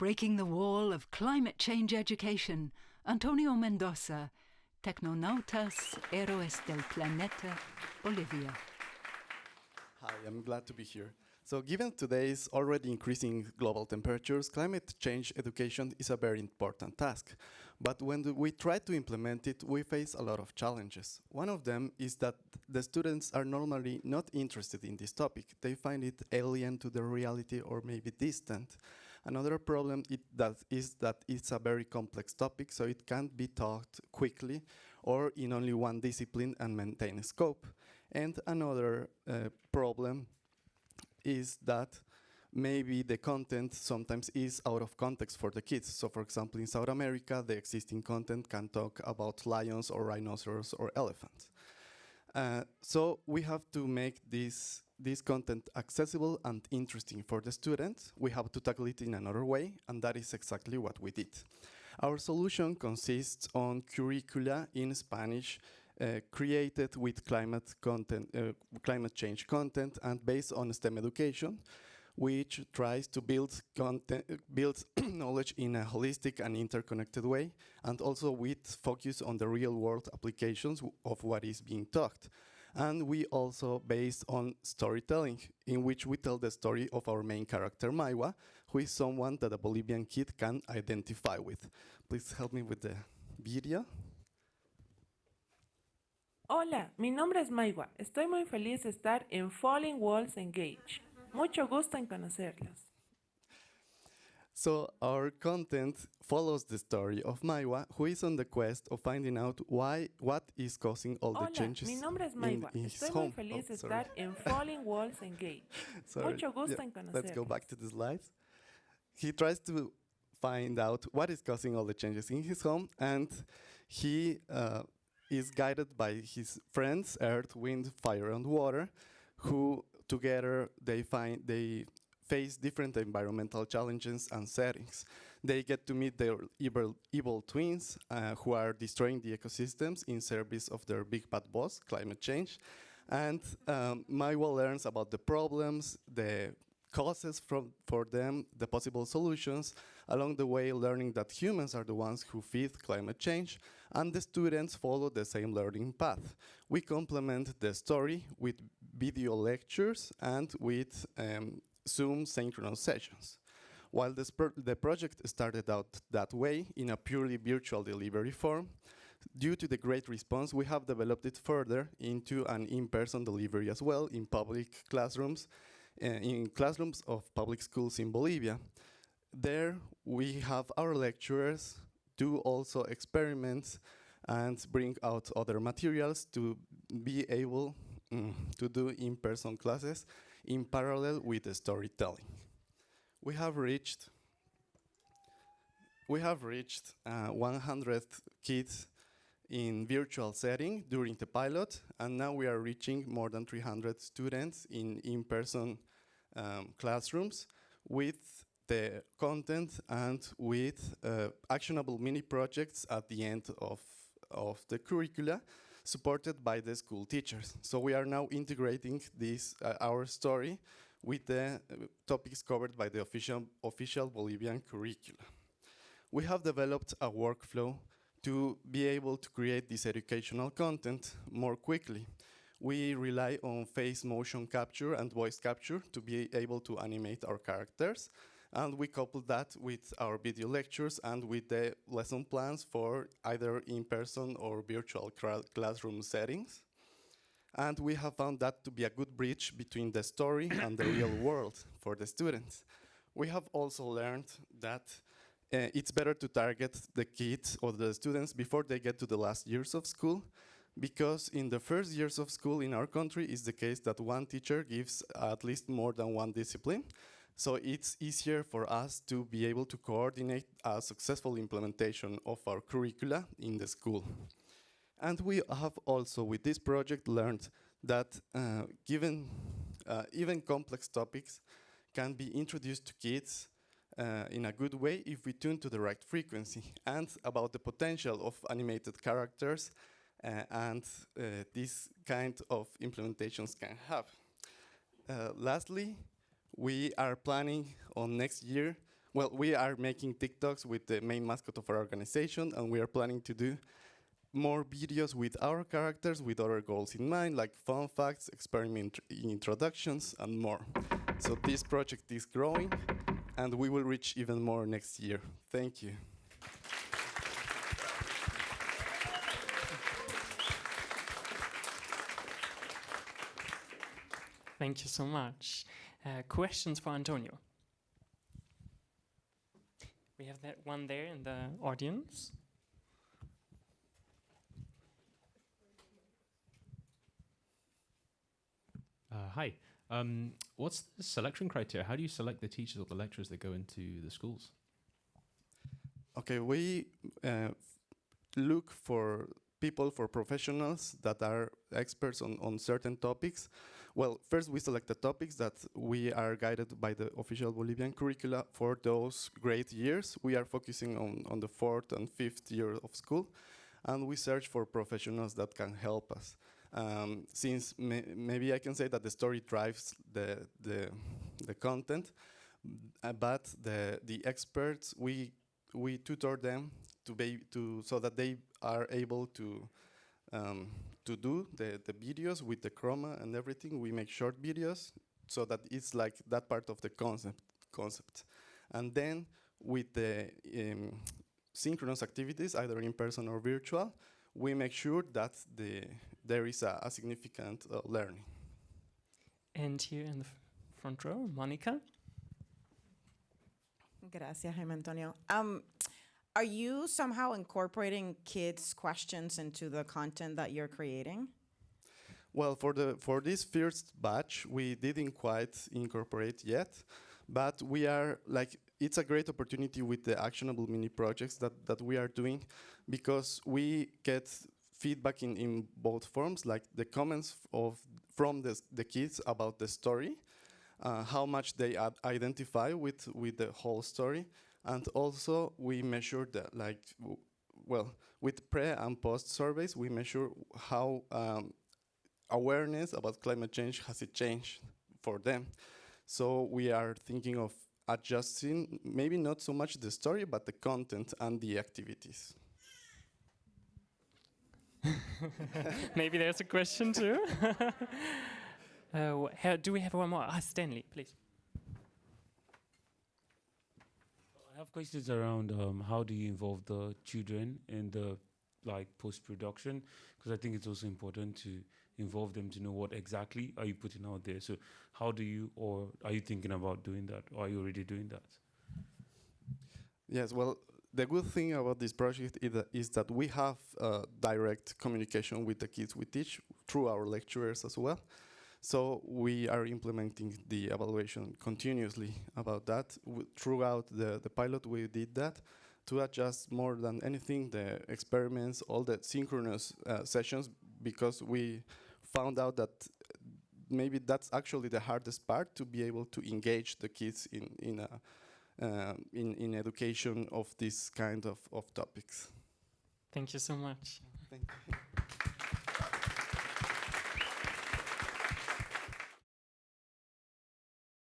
Breaking the wall of climate change education, Antonio Mendoza, Tecnonautas, Héroes del Planeta, Bolivia. Hi, I'm glad to be here. So given today's already increasing global temperatures, climate change education is a very important task. But when we try to implement it, we face a lot of challenges. One of them is that the students are normally not interested in this topic. They find it alien to their reality or maybe distant. Another problem is that it's a very complex topic, so it can't be taught quickly or in only one discipline and maintain scope. And another problem is that maybe the content sometimes is out of context for the kids. So for example, in South America, the existing content can talk about lions or rhinoceros or elephants. So we have to make this content accessible and interesting for the students. We have to tackle it in another way, and that is exactly what we did. Our solution consists on curricula in Spanish created with climate change content and based on STEM education, which tries to build knowledge in a holistic and interconnected way, and also with focus on the real-world applications of what is being taught. And we also based on storytelling, in which we tell the story of our main character, Maiwa, who is someone that a Bolivian kid can identify with. Please help me with the video. Hola, mi nombre es Maiwa. Estoy muy feliz de estar en Falling Walls Engage. Mucho gusto en conocerlos. So our content follows the story of Maiwa, who is on the quest of finding out what is causing all the changes mi nombre es Maiwa. in his Estoy home. muy feliz de estar en Falling Walls Engage. Mucho gusto en conocerlos. Let's go back to the slides. He tries to find out what is causing all the changes in his home, and he is guided by his friends, Earth, Wind, Fire, and Water, who together they face different environmental challenges and settings. They get to meet their evil twins who are destroying the ecosystems in service of their big bad boss, climate change. And Maiwa learns about the problems, the causes for them, the possible solutions, along the way learning that humans are the ones who feed climate change, and the students follow the same learning path. We complement the story with video lectures and with Zoom synchronous sessions. While the project started out that way, in a purely virtual delivery form, due to the great response, we have developed it further into an in-person delivery as well in public classrooms, in classrooms of public schools in Bolivia. There we have our lecturers do also experiments and bring out other materials to be able to do in-person classes in parallel with the storytelling. We have reached 100 kids in virtual setting during the pilot, and now we are reaching more than 300 students in in-person classrooms with the content and with actionable mini projects at the end of the curricula supported by the school teachers. So we are now integrating this, our story with the topics covered by the official Bolivian curricula. We have developed a workflow to be able to create this educational content more quickly. We rely on face motion capture and voice capture to be able to animate our characters. And we couple that with our video lectures and with the lesson plans for either in-person or virtual classroom settings. And we have found that to be a good bridge between the story and the real world for the students. We have also learned that it's better to target the kids or the students before they get to the last years of school, because in the first years of school in our country is the case that one teacher gives at least more than one discipline. So it's easier for us to be able to coordinate a successful implementation of our curricula in the school. And we have also, with this project, learned that even complex topics can be introduced to kids in a good way if we tune to the right frequency, and about the potential of animated characters and this kind of implementations can have. Lastly, we are planning on next year Well, we are making TikToks with the main mascot of our organization, and we are planning to do more videos with our characters with other goals in mind, like fun facts, experiment introductions, and more. So this project is growing, and we will reach even more next year. Thank you. Thank you so much. Questions for Antonio? We have that one there in the audience. Hi. What's the selection criteria? How do you select the teachers or the lecturers that go into the schools? Okay, we look for people, for professionals that are experts on certain topics. Well, first we select the topics that we are guided by the official Bolivian curricula for those grade years. We are focusing on the 4th and 5th year of school, and we search for professionals that can help us. Since maybe I can say that the story drives the content, but the experts, we tutor them so that they are able to do the videos with the chroma and everything. We make short videos so that it's like that part of the concept. And then with the synchronous activities, either in person or virtual, we make sure that there is a significant learning. And here in the front row, Monica. Gracias, Jaime Antonio. Are you somehow incorporating kids' questions into the content that you're creating? Well, for this first batch, we didn't quite incorporate yet, but we are it's a great opportunity with the actionable mini projects that we are doing, because we get feedback in both forms, like the comments from the kids about the story, how much they identify with the whole story. And also we measure that, with pre and post surveys, we measure how awareness about climate change has it changed for them. So we are thinking of adjusting, maybe not so much the story, but the content and the activities. Maybe there's a question too. Do we have one more? Stanley, please. I have questions around how do you involve the children in the post-production, because I think it's also important to involve them to know what exactly are you putting out there. So how do you, or are you thinking about doing that, or are you already doing that? Yes, well, the good thing about this project is that we have direct communication with the kids we teach through our lecturers as well. So we are implementing the evaluation continuously about that. Throughout the pilot, we did that to adjust more than anything the experiments, all the synchronous sessions, because we found out that maybe that's actually the hardest part, to be able to engage the kids in education of this kind of topics. Thank you so much. Thank you.